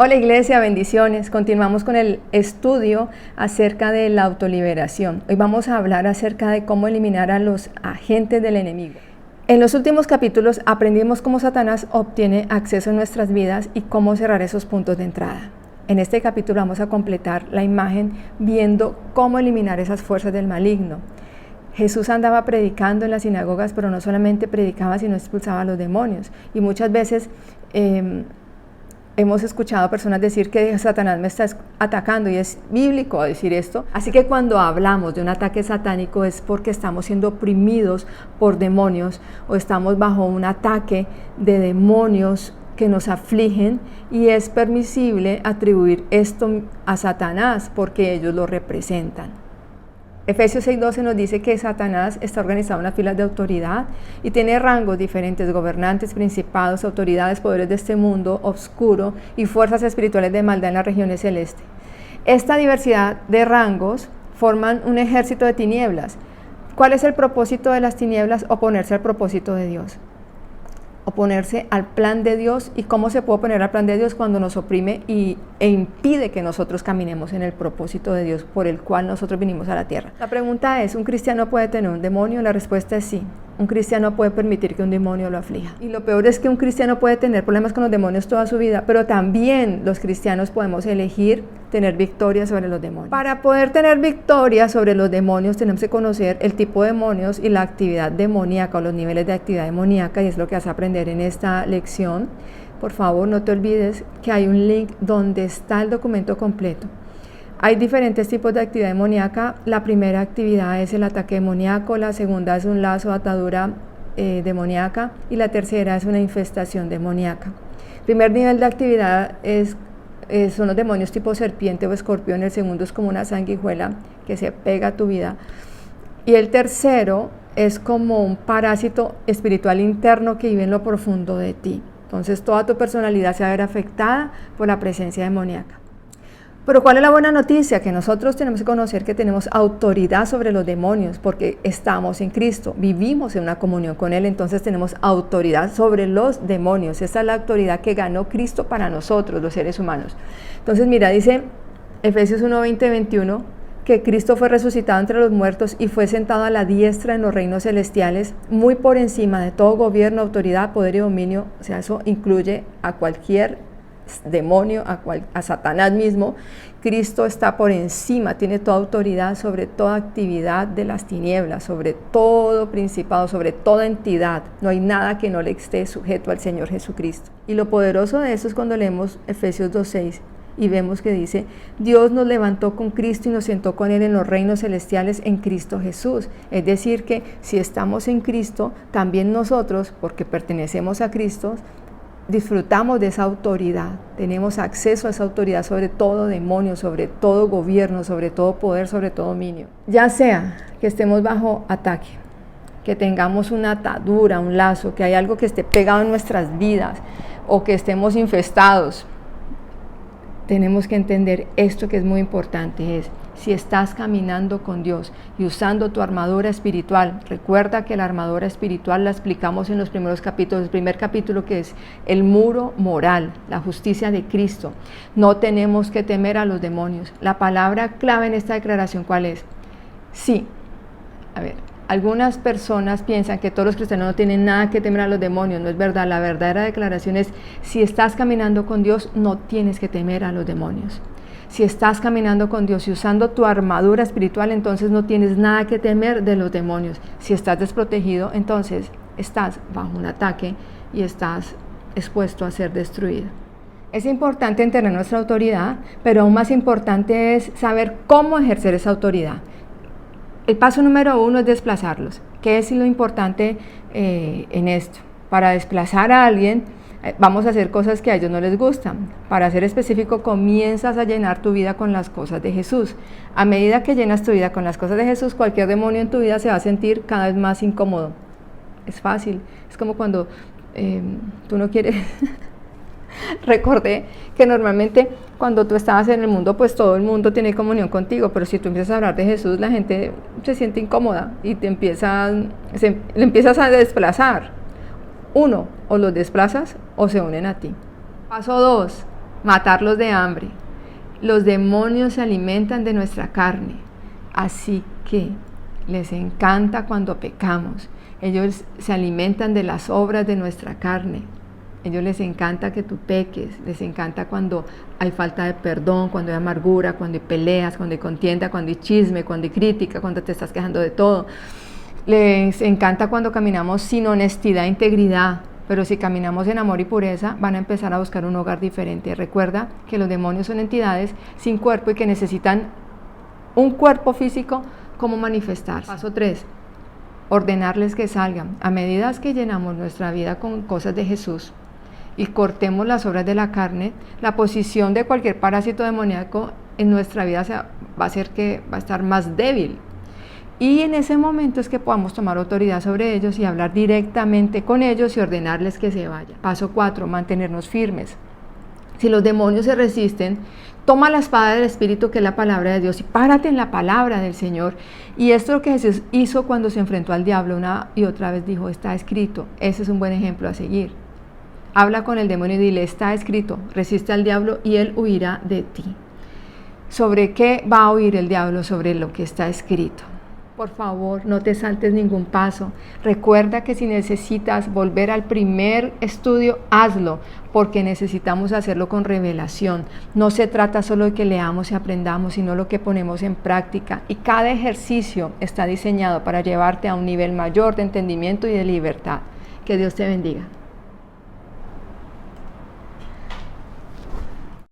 Hola Iglesia, bendiciones. Continuamos con el estudio acerca de la autoliberación. Hoy vamos a hablar acerca de cómo eliminar a los agentes del enemigo. En los últimos capítulos aprendimos cómo Satanás obtiene acceso a nuestras vidas y cómo cerrar esos puntos de entrada. En este capítulo vamos a completar la imagen viendo cómo eliminar esas fuerzas del maligno. Jesús andaba predicando en las sinagogas, pero no solamente predicaba, sino expulsaba a los demonios. Y muchas veces hemos escuchado a personas decir que Satanás me está atacando, y es bíblico decir esto. Así que cuando hablamos de un ataque satánico es porque estamos siendo oprimidos por demonios o estamos bajo un ataque de demonios que nos afligen, y es permisible atribuir esto a Satanás porque ellos lo representan. Efesios 6:12 nos dice que Satanás está organizado en las filas de autoridad y tiene rangos diferentes: gobernantes, principados, autoridades, poderes de este mundo oscuro y fuerzas espirituales de maldad en las regiones celestes. Esta diversidad de rangos forman un ejército de tinieblas. ¿Cuál es el propósito de las tinieblas? Oponerse al propósito de Dios, oponerse al plan de Dios. ¿Y cómo se puede oponer al plan de Dios? Cuando nos oprime e impide que nosotros caminemos en el propósito de Dios por el cual nosotros vinimos a la tierra. La pregunta es, ¿un cristiano puede tener un demonio? La respuesta es sí. Un cristiano puede permitir que un demonio lo aflija. Y lo peor es que un cristiano puede tener problemas con los demonios toda su vida, pero también los cristianos podemos elegir tener victoria sobre los demonios. Para poder tener victoria sobre los demonios tenemos que conocer el tipo de demonios y la actividad demoníaca o los niveles de actividad demoníaca, y es lo que vas a aprender en esta lección. Por favor, no te olvides que hay un link donde está el documento completo. Hay diferentes tipos de actividad demoníaca. La primera actividad es el ataque demoníaco, la segunda es un lazo, atadura demoníaca, y la tercera es una infestación demoníaca. El primer nivel de actividad son los demonios tipo serpiente o escorpión. El segundo es como una sanguijuela que se pega a tu vida, y el tercero es como un parásito espiritual interno que vive en lo profundo de ti. Entonces toda tu personalidad se va a ver afectada por la presencia demoníaca. Pero ¿cuál es la buena noticia? Que nosotros tenemos que conocer que tenemos autoridad sobre los demonios porque estamos en Cristo, vivimos en una comunión con Él, entonces tenemos autoridad sobre los demonios. Esa es la autoridad que ganó Cristo para nosotros, los seres humanos. Entonces mira, dice Efesios 1:20-21, que Cristo fue resucitado entre los muertos y fue sentado a la diestra en los reinos celestiales, muy por encima de todo gobierno, autoridad, poder y dominio. O sea, eso incluye a cualquier demonio, a Satanás mismo. Cristo está por encima, tiene toda autoridad sobre toda actividad de las tinieblas, sobre todo principado, sobre toda entidad. No hay nada que no le esté sujeto al Señor Jesucristo. Y lo poderoso de eso es cuando leemos Efesios 2:6 y vemos que dice: Dios nos levantó con Cristo y nos sentó con Él en los reinos celestiales en Cristo Jesús. Es decir, que si estamos en Cristo, también nosotros, porque pertenecemos a Cristo, disfrutamos de esa autoridad, tenemos acceso a esa autoridad sobre todo demonio, sobre todo gobierno, sobre todo poder, sobre todo dominio. Ya sea que estemos bajo ataque, que tengamos una atadura, un lazo, que hay algo que esté pegado en nuestras vidas o que estemos infestados, tenemos que entender esto que es muy importante: es si estás caminando con Dios y usando tu armadura espiritual. Recuerda que la armadura espiritual la explicamos en los primeros capítulos. El primer capítulo, que es el muro moral, la justicia de Cristo. No tenemos que temer a los demonios. La palabra clave en esta declaración, ¿cuál es? Sí. A ver, algunas personas piensan que todos los cristianos no tienen nada que temer a los demonios. No es verdad. La verdadera declaración es: si estás caminando con Dios, no tienes que temer a los demonios. Si estás caminando con Dios y usando tu armadura espiritual, entonces no tienes nada que temer de los demonios. Si estás desprotegido, entonces estás bajo un ataque y estás expuesto a ser destruido. Es importante entender nuestra autoridad, pero aún más importante es saber cómo ejercer esa autoridad. El paso número 1 es desplazarlos. ¿Qué es lo importante en esto? Para desplazar a alguien, vamos a hacer cosas que a ellos no les gustan. Para ser específico, comienzas a llenar tu vida con las cosas de Jesús. A medida que llenas tu vida con las cosas de Jesús, cualquier demonio en tu vida se va a sentir cada vez más incómodo. Es fácil. Es como cuando tú no quieres... Recordé que normalmente cuando tú estabas en el mundo, pues todo el mundo tiene comunión contigo, pero si tú empiezas a hablar de Jesús, la gente se siente incómoda y le empiezas a desplazar. Uno, o los desplazas o se unen a ti. Paso 2, matarlos de hambre. Los demonios se alimentan de nuestra carne, así que les encanta cuando pecamos. Ellos se alimentan de las obras de nuestra carne. Ellos les encanta que tú peques, les encanta cuando hay falta de perdón, cuando hay amargura, cuando hay peleas, cuando hay contienda, cuando hay chisme, cuando hay crítica, cuando te estás quejando de todo. Les encanta cuando caminamos sin honestidad e integridad, pero si caminamos en amor y pureza, van a empezar a buscar un hogar diferente. Recuerda que los demonios son entidades sin cuerpo y que necesitan un cuerpo físico como manifestarse. Paso 3. Ordenarles que salgan. A medida que llenamos nuestra vida con cosas de Jesús y cortemos las obras de la carne, la posición de cualquier parásito demoníaco en nuestra vida va a ser que va a estar más débil. Y en ese momento es que podamos tomar autoridad sobre ellos y hablar directamente con ellos y ordenarles que se vayan. Paso 4, mantenernos firmes. Si los demonios se resisten, toma la espada del Espíritu, que es la palabra de Dios, y párate en la palabra del Señor. Y esto es lo que Jesús hizo cuando se enfrentó al diablo una y otra vez. Dijo, está escrito. Ese es un buen ejemplo a seguir. Habla con el demonio y dile, está escrito, resiste al diablo y él huirá de ti. ¿Sobre qué va a huir el diablo? Sobre lo que está escrito. Por favor, no te saltes ningún paso. Recuerda que si necesitas volver al primer estudio, hazlo, porque necesitamos hacerlo con revelación. No se trata solo de que leamos y aprendamos, sino lo que ponemos en práctica. Y cada ejercicio está diseñado para llevarte a un nivel mayor de entendimiento y de libertad. Que Dios te bendiga.